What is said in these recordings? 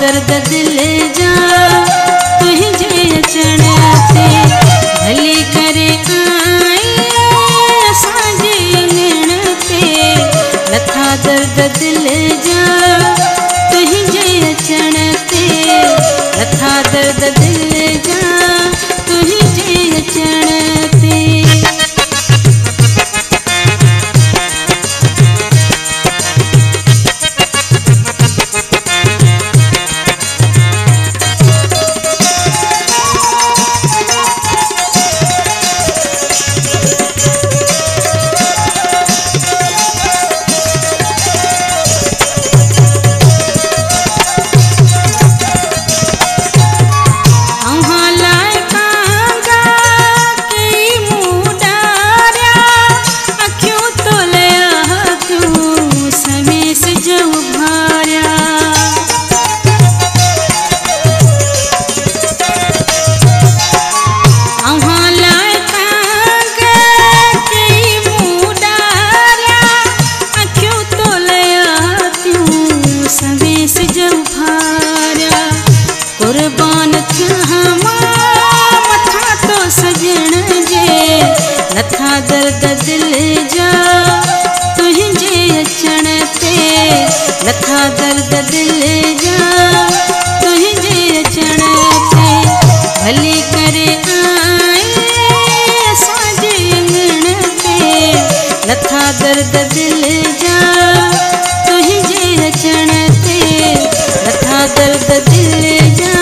दर्द दिल जा तुझे अचण ते भली करे आई असांजे अंगण ते लथा दर्द दिल जा तुझे अचण ते लथा दर्द दिल जा तुझे अचण ते। लथा दर्द दिल जा तुझे अचण ते लथा दर्द दिल जा तुझे अचण ते भली करे आई असांजे अंगण ते लथा दर्द दिल जा तुझे अचण ते लथा दर्द दिल जा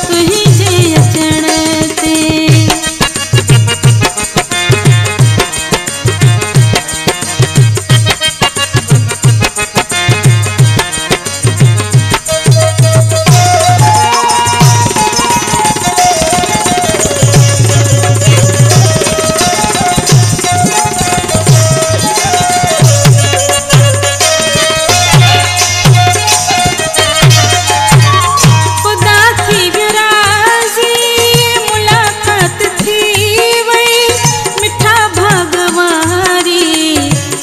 तुझे अचण ते।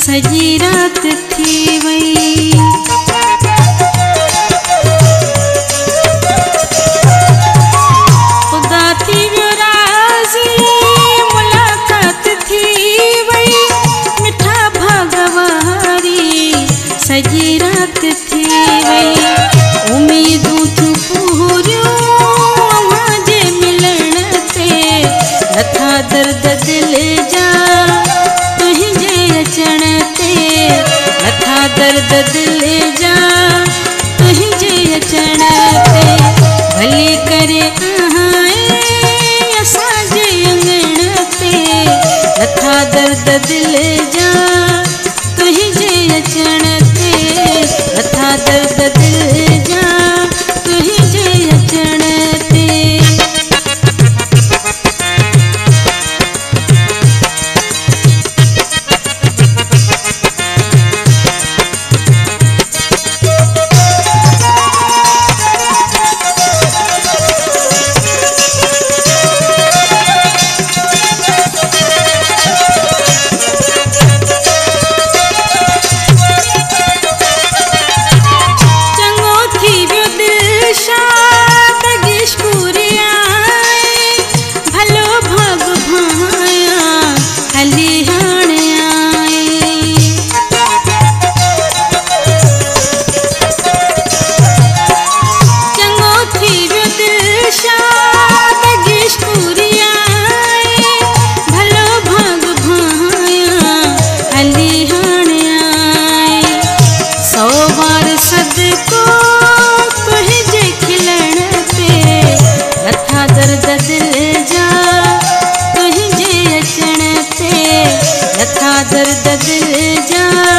सजी रात थी वही खुदा थी व्यो राज़ी मुलाकात थी वही मिठा भगवारी सजी रात थी वही उम्मीदूं थी पूरियूं अवांजे मिलण ते लथा दर्द दिल जा अचण ते लथा दर्द दिल जा तुझे अचण ते भली करे आई असांजे अंगण ते लथा दर्द दिल जा तुझे अचण ते लथा दर्द दिल जा तुझे अचण ते। दर्द दिल जा तुझे अचण ते लथा दर्द दिल जा